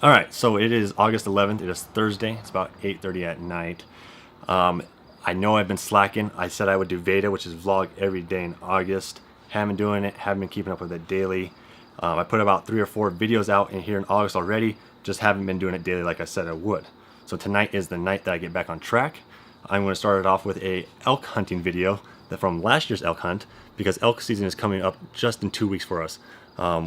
All right, so it is August 11th. It is Thursday. It's about 8:30 at night. I know I've been slacking. I said I would do Veda, which is vlog every day in August. Haven't been doing it. Haven't been keeping up with it daily. I put about 3 or 4 videos out in here in August already. Just haven't been doing it daily like I said I would. So tonight is the night that I get back on track. I'm going to start it off with a elk hunting video from last year's elk hunt, because elk season is coming up just in 2 weeks for us.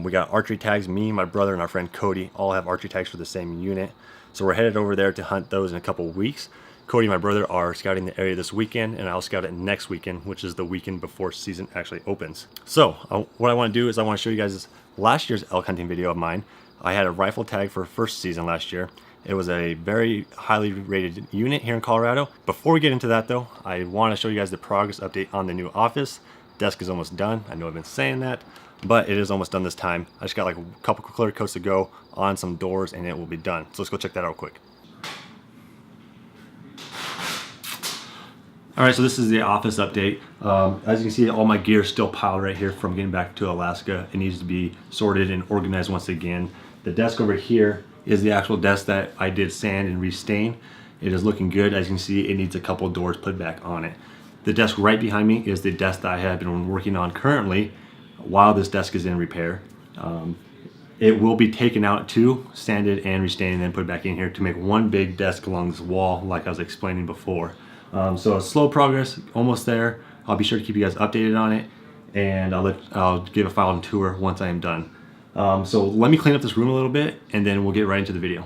We got archery tags. Me, my brother, and our friend Cody all have archery tags for the same unit. So we're headed over there to hunt those in a couple weeks. Cody and my brother are scouting the area this weekend, and I'll scout it next weekend, which is the weekend before season actually opens. So what I want to do is I want to show you guys last year's elk hunting video of mine. I had a rifle tag for first season last year. It was a very highly rated unit here in Colorado. Before we get into that though, I want to show you guys the progress update on the new office. Desk is almost done. I know I've been saying that, but it is almost done this time. I just got like a couple clear coats to go on some doors and it will be done. So let's go check that out quick. All right, so this is the office update. As you can see, all my gear is still piled right here from getting back to Alaska. It needs to be sorted and organized once again. The desk over here is the actual desk that I did sand and restain. It is looking good. As you can see, it needs a couple doors put back on it. The desk right behind me is the desk that I have been working on currently while this desk is in repair. It will be taken out too, sanded and restained, and then put back in here to make one big desk along this wall like I was explaining before. So slow progress, almost there. I'll be sure to keep you guys updated on it, and I'll give a final tour once I am done. So let me clean up this room a little bit and then we'll get right into the video.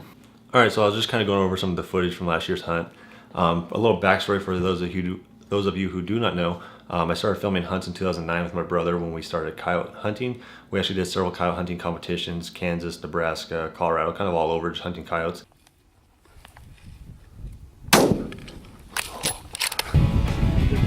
All right, so I was just kind of going over some of the footage from last year's hunt. A little backstory for those of you who do not know. I started filming hunts in 2009 with my brother when we started coyote hunting. We actually did several coyote hunting competitions, Kansas, Nebraska, Colorado, kind of all over, just hunting coyotes.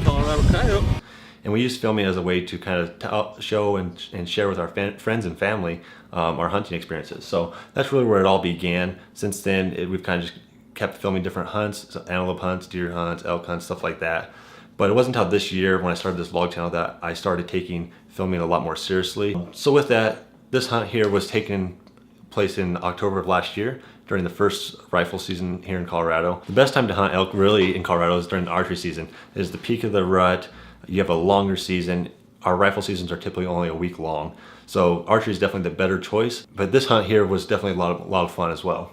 Colorado coyote. And we use filming as a way to kind of show and share with our friends and family our hunting experiences. So that's really where it all began. Since then, we've kind of just kept filming different hunts, so antelope hunts, deer hunts, elk hunts, stuff like that. But it wasn't until this year when I started this vlog channel that I started taking filming a lot more seriously. So with that, this hunt here was taking place in October of last year during the first rifle season here in Colorado. The best time to hunt elk really in Colorado is during the archery season. It is the peak of the rut. You have a longer season. Our rifle seasons are typically only a week long. So archery is definitely the better choice. But this hunt here was definitely a lot of fun as well.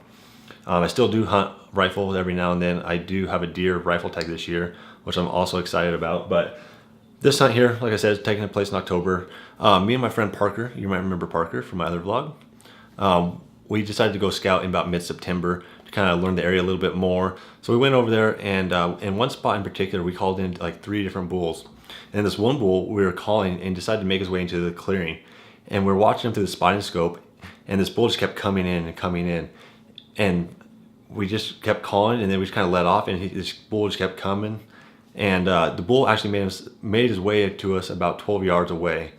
I still do hunt rifles every now and then. I do have a deer rifle tag this year, which I'm also excited about. But this hunt here, like I said, is taking place in October. Me and my friend Parker, you might remember Parker from my other vlog, we decided to go scout in about mid-September to kind of learn the area a little bit more. So we went over there, and in one spot in particular, we called in like 3 different bulls. And this one bull we were calling and decided to make his way into the clearing. And we're watching him through the spotting scope, and this bull just kept coming in and coming in. And we just kept calling, and then we just kind of let off, and this bull just kept coming. And the bull actually made his way to us about 12 yards away.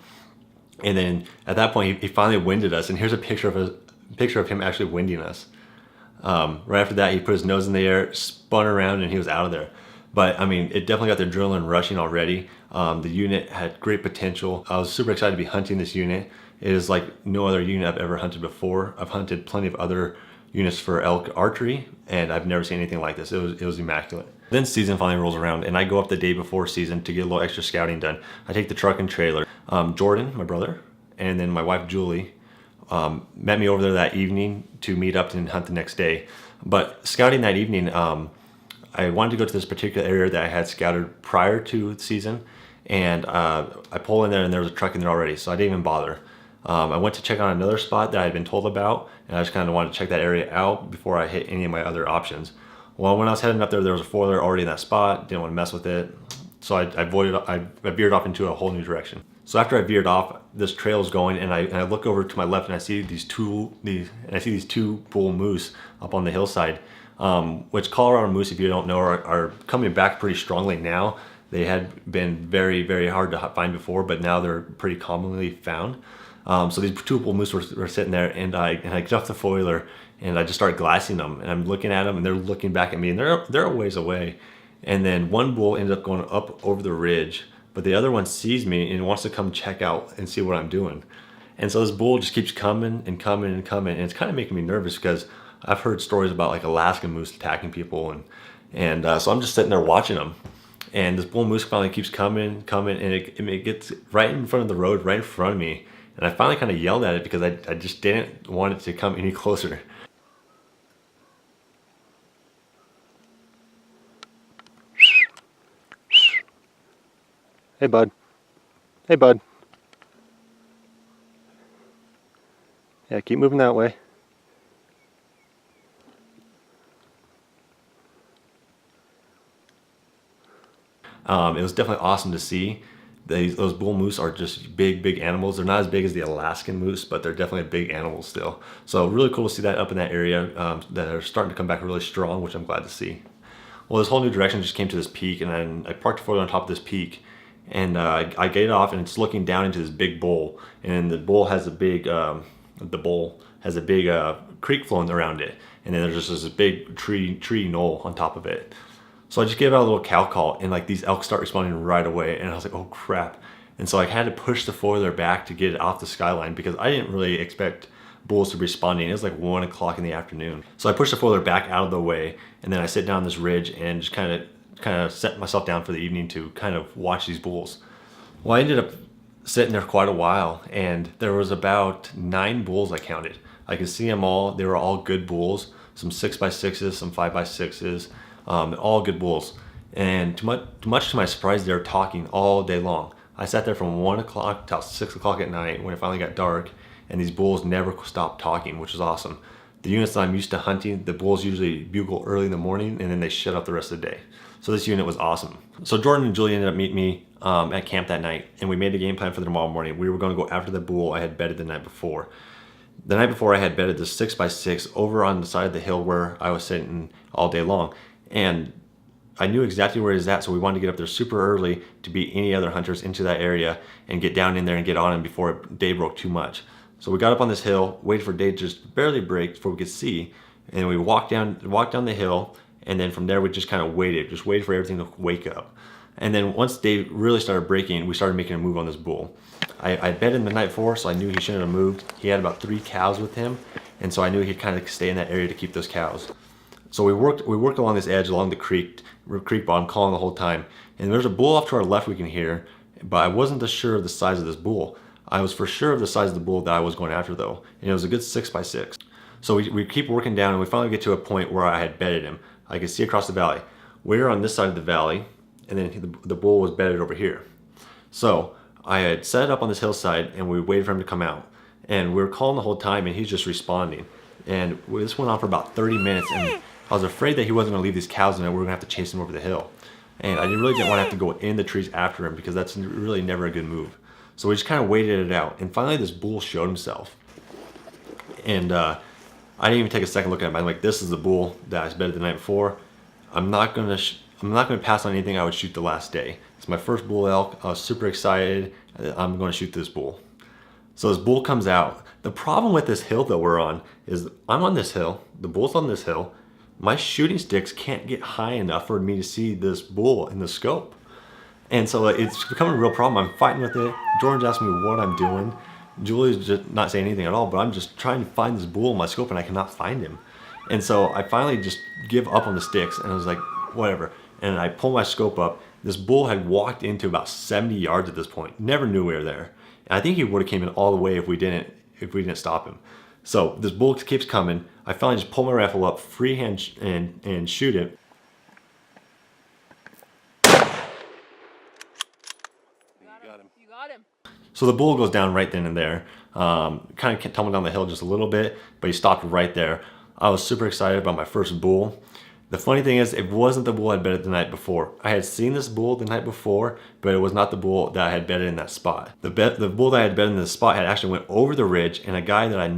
And then at that point, he finally winded us. And here's a picture of him actually winding us. Right after that, he put his nose in the air, spun around, and he was out of there. But I mean, it definitely got the adrenaline rushing already. The unit had great potential. I was super excited to be hunting this unit. It is like no other unit I've ever hunted before. I've hunted plenty of other units for elk archery, and I've never seen anything like this. It was immaculate. Then season finally rolls around, and I go up the day before season to get a little extra scouting done. I take the truck and trailer. Jordan, my brother, and then my wife Julie met me over there that evening to meet up and hunt the next day. But scouting that evening, I wanted to go to this particular area that I had scouted prior to the season, and I pull in there and there was a truck in there already, so I didn't even bother. I went to check on another spot that I had been told about, and I just kind of wanted to check that area out before I hit any of my other options. Well, when I was heading up there, there was a foiler already in that spot. Didn't want to mess with it, so I veered off into a whole new direction. So after I veered off, this trail is going, and I look over to my left, and I see these two bull moose up on the hillside. Which Colorado moose, if you don't know, are coming back pretty strongly now. They had been very, very hard to find before, but now they're pretty commonly found. So these 2 bull moose were sitting there, and I get off the foiler, and I just start glassing them, and I'm looking at them, and they're looking back at me, and they're a ways away. And then one bull ended up going up over the ridge, but the other one sees me and wants to come check out and see what I'm doing. And so this bull just keeps coming and coming and coming, and it's kind of making me nervous because I've heard stories about like Alaskan moose attacking people, and so I'm just sitting there watching them. And this bull moose finally keeps coming, and it gets right in front of the road, right in front of me. And I finally kind of yelled at it because I just didn't want it to come any closer. Hey, bud. Hey, bud. Yeah, keep moving that way. It was definitely awesome to see. Those bull moose are just big animals. They're not as big as the Alaskan moose, but they're definitely a big animal still. So really cool to see that up in that area, that are starting to come back really strong, which I'm glad to see. Well, this whole new direction just came to this peak, and then I parked the four-wheeler on top of this peak, and I get off, and it's looking down into this big bowl, and the bowl has a big creek flowing around it, and then there's just this big tree knoll on top of it. So I just gave out a little cow call, and like these elk start responding right away, and I was like, oh crap. And so I had to push the four-wheeler back to get it off the skyline because I didn't really expect bulls to be responding. It was like 1 o'clock in the afternoon. So I pushed the four-wheeler back out of the way, and then I sit down this ridge and just kind of set myself down for the evening to kind of watch these bulls. Well, I ended up sitting there quite a while, and there was about 9 bulls I counted. I could see them all. They were all good bulls, some 6x6s, some 5x6s. All good bulls, and much to my surprise, they were talking all day long. I sat there from 1 o'clock till 6 o'clock at night when it finally got dark, and these bulls never stopped talking, which was awesome. The units that I'm used to hunting, the bulls usually bugle early in the morning, and then they shut up the rest of the day. So this unit was awesome. So Jordan and Julie ended up meeting me at camp that night, and we made a game plan for the tomorrow morning. We were going to go after the bull I had bedded the night before. The night before, I had bedded the 6x6 over on the side of the hill where I was sitting all day long. And I knew exactly where it was at, so we wanted to get up there super early to beat any other hunters into that area and get down in there and get on them before day broke too much. So we got up on this hill, waited for day to just barely break before we could see, and we walked down the hill, and then from there we just kind of waited for everything to wake up. And then once day really started breaking, we started making a move on this bull. I bedded him the night before, so I knew he shouldn't have moved. He had about 3 cows with him, and so I knew he'd kind of stay in that area to keep those cows. So we worked along this edge, along the creek bottom, calling the whole time. And there's a bull off to our left we can hear, but I wasn't sure of the size of this bull. I was for sure of the size of the bull that I was going after though, and it was a good 6x6. So we keep working down, and we finally get to a point where I had bedded him. I could see across the valley. We were on this side of the valley, and then the bull was bedded over here. So I had set it up on this hillside, and we waited for him to come out. And we were calling the whole time, and he's just responding. And this went on for about 30 minutes, and I was afraid that he wasn't going to leave these cows, and we were going to have to chase him over the hill. And I really didn't want to have to go in the trees after him because that's really never a good move. So we just kind of waited it out. And finally this bull showed himself. And I didn't even take a second look at him. I'm like, this is the bull that I bedded the night before. I'm not going to pass on anything I would shoot the last day. It's my first bull elk. I was super excited. I'm going to shoot this bull. So this bull comes out. The problem with this hill that we're on is I'm on this hill. The bull's on this hill. My shooting sticks can't get high enough for me to see this bull in the scope. And so it's becoming a real problem. I'm fighting with it. Jordan's asking me what I'm doing. Julie's just not saying anything at all, but I'm just trying to find this bull in my scope, and I cannot find him. And so I finally just give up on the sticks, and I was like, whatever. And I pull my scope up. This bull had walked into about 70 yards at this point. Never knew we were there. And I think he would have came in all the way if we didn't stop him. So this bull keeps coming. I finally just pull my rifle up, freehand and shoot it. You got him. So the bull goes down right then and there. Kind of tumbled down the hill just a little bit, but he stopped right there. I was super excited about my first bull. The funny thing is, it wasn't the bull I'd bedded the night before. I had seen this bull the night before, but it was not the bull that I had bedded in that spot. The bull that I had bedded in this spot had actually went over the ridge, and a guy that I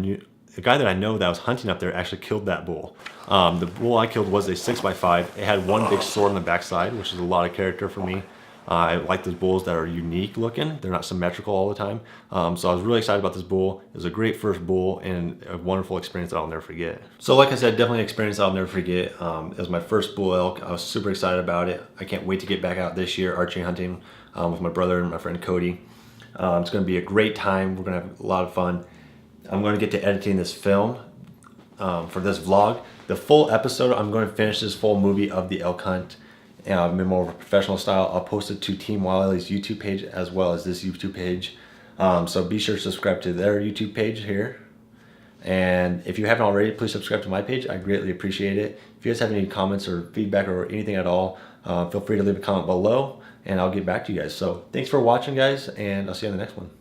know that was hunting up there actually killed that bull. The bull I killed was a 6x5. It had one big sword on the backside, which is a lot of character for me. I like those bulls that are unique looking. They're not symmetrical all the time. So I was really excited about this bull. It was a great first bull and a wonderful experience that I'll never forget. So like I said, definitely an experience I'll never forget. It was my first bull elk. I was super excited about it. I can't wait to get back out this year archery hunting with my brother and my friend Cody. It's going to be a great time. We're going to have a lot of fun. I'm going to get to editing this film for this vlog. The full episode, I'm going to finish this full movie of the elk hunt in more of a professional style. I'll post it to Team Wiley's YouTube page as well as this YouTube page. So be sure to subscribe to their YouTube page here. And if you haven't already, please subscribe to my page. I greatly appreciate it. If you guys have any comments or feedback or anything at all, feel free to leave a comment below and I'll get back to you guys. So thanks for watching, guys, and I'll see you on the next one.